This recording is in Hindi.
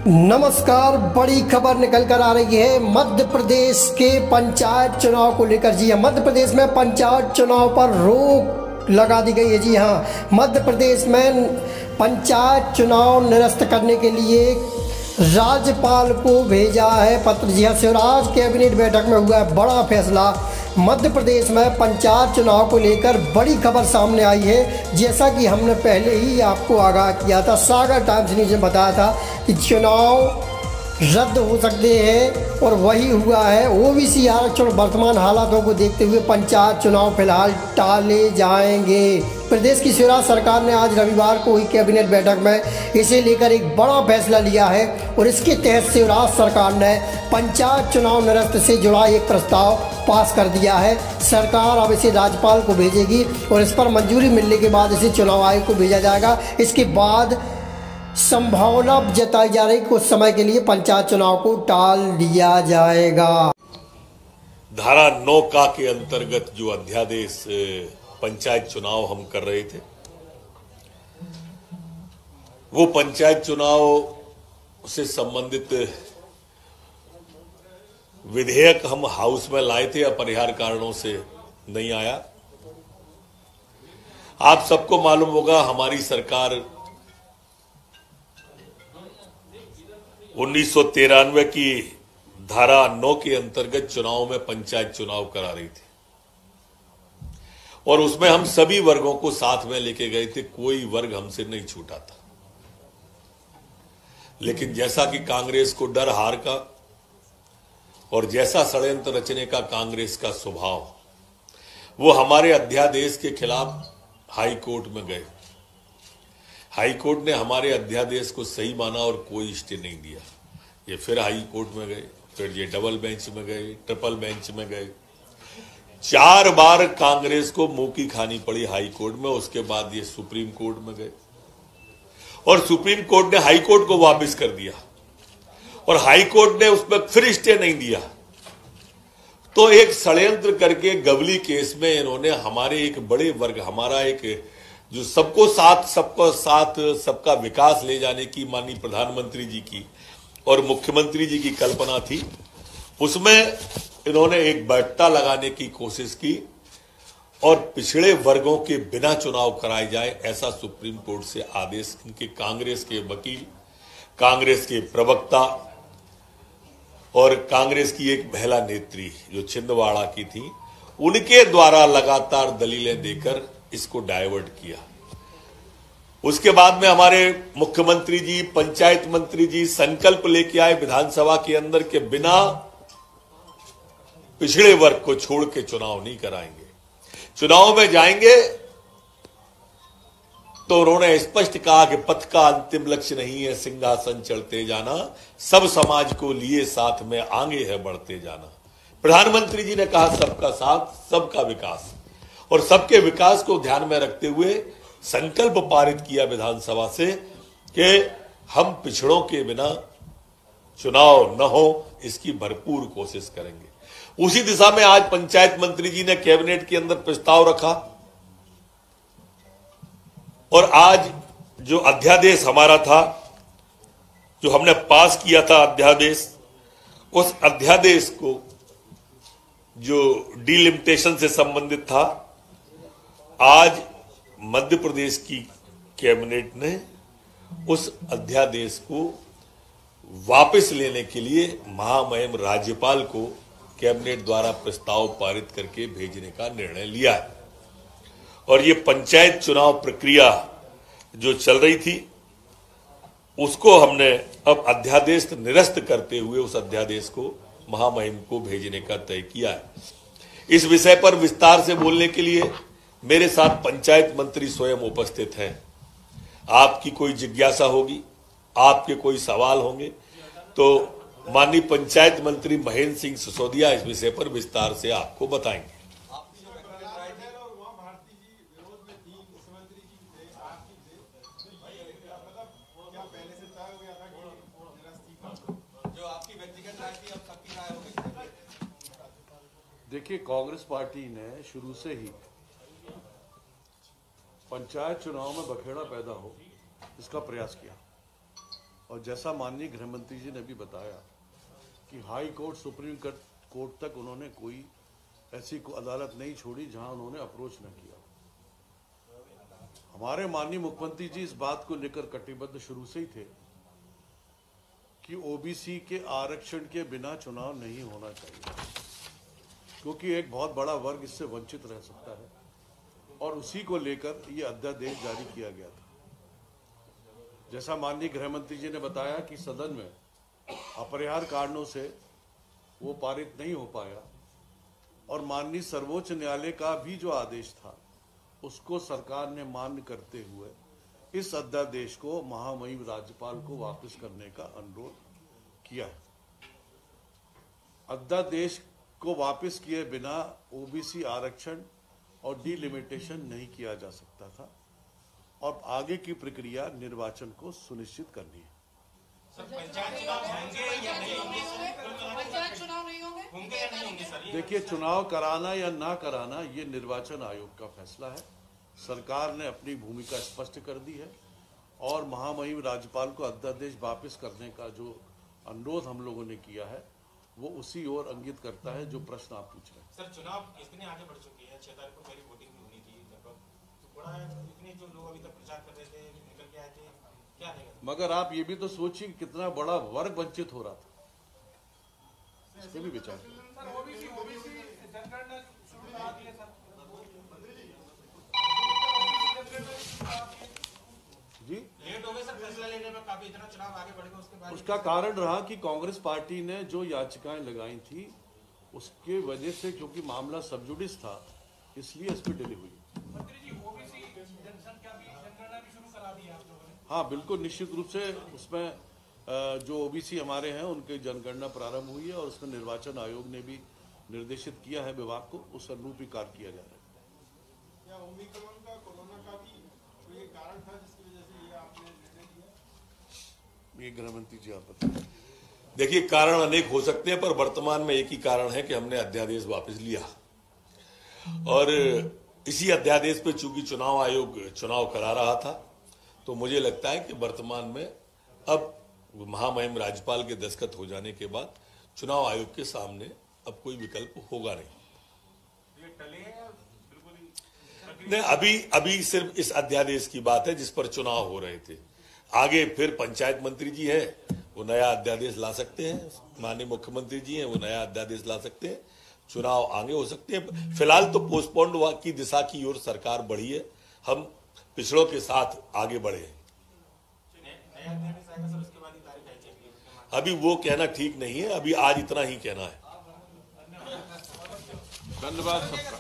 नमस्कार। बड़ी खबर निकल कर आ रही है मध्य प्रदेश के पंचायत चुनाव को लेकर। जी हाँ, मध्य प्रदेश में पंचायत चुनाव पर रोक लगा दी गई है। जी हाँ, मध्य प्रदेश में पंचायत चुनाव निरस्त करने के लिए राज्यपाल को भेजा है पत्र। जी हाँ, शिवराज कैबिनेट बैठक में हुआ है बड़ा फैसला। मध्य प्रदेश में पंचायत चुनाव को लेकर बड़ी खबर सामने आई है। जैसा कि हमने पहले ही आपको आगाह किया था, सागर टाइम्स न्यूज़ ने बताया था कि चुनाव रद्द हो सकते हैं और वही हुआ है। ओबीसी आरक्षण वर्तमान हालातों को देखते हुए पंचायत चुनाव फिलहाल टाले जाएंगे। प्रदेश की शिवराज सरकार ने आज रविवार को हुई कैबिनेट बैठक में इसे लेकर एक बड़ा फैसला लिया है और इसके तहत शिवराज सरकार ने पंचायत चुनाव निरस्त से जुड़ा एक प्रस्ताव पास कर दिया है। सरकार अब इसे राज्यपाल को भेजेगी और इस पर मंजूरी मिलने के बाद इसे चुनाव आयोग को भेजा जाएगा। इसके बाद संभावना जताई जा रही कुछ समय के लिए पंचायत चुनाव को टाल दिया जाएगा। धारा 9 का के अंतर्गत जो अध्यादेश पंचायत चुनाव हम कर रहे थे, वो पंचायत चुनाव से संबंधित विधेयक हम हाउस में लाए थे, अपरिहार्य कारणों से नहीं आया। आप सबको मालूम होगा, हमारी सरकार 1993 की धारा 9 के अंतर्गत चुनाव में पंचायत चुनाव करा रही थी और उसमें हम सभी वर्गों को साथ में लेके गए थे, कोई वर्ग हमसे नहीं छूटा था। लेकिन जैसा कि कांग्रेस को डर हार का और जैसा षड्यंत्र रचने का कांग्रेस का स्वभाव, वो हमारे अध्यादेश के खिलाफ हाई कोर्ट में गए। हाई कोर्ट ने हमारे अध्यादेश को सही माना और कोई स्टे नहीं दिया। ये फिर हाई कोर्ट में गए, फिर ये डबल बेंच में गए, ट्रिपल बेंच में गए। 4 बार कांग्रेस को मुंह की खानी पड़ी हाई कोर्ट में। उसके बाद ये सुप्रीम कोर्ट में गए और सुप्रीम कोर्ट ने हाई कोर्ट को वापस कर दिया और हाई कोर्ट ने उसमें फिर स्टे नहीं दिया। तो एक षड्यंत्र करके गबली केस में इन्होंने हमारे एक बड़े वर्ग, हमारा एक जो सबको साथ सबका विकास ले जाने की माननीय प्रधानमंत्री जी की और मुख्यमंत्री जी की कल्पना थी, उसमें इन्होंने एक बैठता लगाने की कोशिश की और पिछड़े वर्गों के बिना चुनाव कराए जाए, ऐसा सुप्रीम कोर्ट से आदेश इनके कांग्रेस के वकील, कांग्रेस के प्रवक्ता और कांग्रेस की एक महिला नेत्री जो छिंदवाड़ा की थी, उनके द्वारा लगातार दलीलें देकर इसको डाइवर्ट किया। उसके बाद में हमारे मुख्यमंत्री जी, पंचायत मंत्री जी संकल्प लेके आए विधानसभा के अंदर के बिना पिछड़े वर्ग को छोड़ के चुनाव नहीं कराएंगे। चुनाव में जाएंगे तो उन्होंने स्पष्ट कहा कि पथ का अंतिम लक्ष्य नहीं है सिंहासन चढ़ते जाना, सब समाज को लिए साथ में आगे है बढ़ते जाना। प्रधानमंत्री जी ने कहा सबका साथ, सबका विकास, और सबके विकास को ध्यान में रखते हुए संकल्प पारित किया विधानसभा से कि हम पिछड़ों के बिना चुनाव न हो, इसकी भरपूर कोशिश करेंगे। उसी दिशा में आज पंचायत मंत्री जी ने कैबिनेट के अंदर प्रस्ताव रखा और आज जो अध्यादेश हमारा था, जो हमने पास किया था अध्यादेश, उस अध्यादेश को जो डिलिमिटेशन से संबंधित था, आज मध्य प्रदेश की कैबिनेट ने उस अध्यादेश को वापस लेने के लिए महामहिम राज्यपाल को कैबिनेट द्वारा प्रस्ताव पारित करके भेजने का निर्णय लिया है। और ये पंचायत चुनाव प्रक्रिया जो चल रही थी, उसको हमने अब अध्यादेश निरस्त करते हुए उस अध्यादेश को महामहिम को भेजने का तय किया है। इस विषय पर विस्तार से बोलने के लिए मेरे साथ पंचायत मंत्री स्वयं उपस्थित हैं। आपकी कोई जिज्ञासा होगी, आपके कोई सवाल होंगे तो माननीय पंचायत मंत्री महेंद्र सिंह सिसोदिया इस विषय पर विस्तार से आपको बताएंगे। देखिए, कांग्रेस पार्टी ने शुरू से ही पंचायत चुनाव में बखेड़ा पैदा हो इसका प्रयास किया। और जैसा माननीय गृह मंत्री जी ने भी बताया कि हाई कोर्ट, सुप्रीम कोर्ट तक उन्होंने कोई ऐसी अदालत नहीं छोड़ी जहां उन्होंने अप्रोच न किया। हमारे माननीय मुख्यमंत्री जी इस बात को लेकर कटिबद्ध शुरू से ही थे कि ओबीसी के आरक्षण के बिना चुनाव नहीं होना चाहिए, क्योंकि एक बहुत बड़ा वर्ग इससे वंचित रह सकता है, और उसी को लेकर ये अध्यादेश जारी किया गया था। जैसा माननीय गृह मंत्री जी ने बताया कि सदन में अपरिहार्य कारणों से वो पारित नहीं हो पाया, और माननीय सर्वोच्च न्यायालय का भी जो आदेश था उसको सरकार ने मान्य करते हुए इस अध्यादेश को महामहिम राज्यपाल को वापस करने का अनुरोध किया है। अध्यादेश को वापस किए बिना ओबीसी आरक्षण और डिलिमिटेशन नहीं किया जा सकता था, और आगे की प्रक्रिया निर्वाचन को सुनिश्चित करनी है। पंचायत चुनाव होंगे या नहीं होंगे? पंचायत चुनाव नहीं होंगे या नहीं होंगे सर? देखिए, चुनाव कराना या ना कराना ये निर्वाचन आयोग का फैसला है। सरकार ने अपनी भूमिका स्पष्ट कर दी है, और महामहिम राज्यपाल को अध्यादेश वापस करने का जो अनुरोध हम लोगों ने किया है वो उसी ओर इंगित करता है जो प्रश्न आप पूछ रहे हैं। सर, चुनाव इतने आगे बढ़ चुके हैं, 6 तारीख को पहली वोटिंग भी होनी थी लगभग, तो बड़ा इतने जो लोग अभी तक प्रचार कर रहे थे, निकल के आए थे, क्या है? मगर आप ये भी तो सोचिए कितना बड़ा वर्ग वंचित हो रहा था, इसके भी विचार। जी, लेट हो गए सर फैसला लेने में, काफी इतना चुनाव आगे बढ़ेगा उसके बाद। उसका कारण रहा कि कांग्रेस पार्टी ने जो याचिकाएं लगाई थी उसके वजह से, क्योंकि मामला सब जुडिस था, इसलिए इस पर डिले हुई। मंत्री जी, ओबीसी जनसंख्या भी जनगणना भी शुरू करा दी है आप लोगों ने? हाँ, बिल्कुल, निश्चित रूप से उसमें जो ओबीसी हमारे हैं उनकी जनगणना प्रारंभ हुई है, और उसमें निर्वाचन आयोग ने भी निर्देशित किया है विभाग को, उस अनुरूप ही कार्य किया जा रहा है। क्या ओमिक्रॉन का, कोरोना का भी कोई कारण था जिसकी वजह से ये आपने निर्णय लिया? ये गृह मंत्री जी आप बताएं। देखिए, कारण अनेक हो सकते हैं, पर वर्तमान में एक ही कारण है कि हमने अध्यादेश वापस लिया, और इसी अध्यादेश पे चूंकि चुनाव आयोग चुनाव करा रहा था, तो मुझे लगता है कि वर्तमान में अब महामहिम राज्यपाल के दस्तखत हो जाने के बाद चुनाव आयोग के सामने अब कोई विकल्प होगा नहीं। नहीं, अभी सिर्फ इस अध्यादेश की बात है जिस पर चुनाव हो रहे थे। आगे फिर पंचायत मंत्री जी हैं, वो नया अध्यादेश ला सकते हैं, माननीय मुख्यमंत्री जी हैं, वो नया अध्यादेश ला सकते हैं, चुनाव आगे हो सकते हैं। फिलहाल तो पोस्टपोन्ड की दिशा की ओर सरकार बढ़ी है, हम पिछड़ों के साथ आगे बढ़े हैं। अभी वो कहना ठीक नहीं है, अभी आज इतना ही कहना है। धन्यवाद सबका।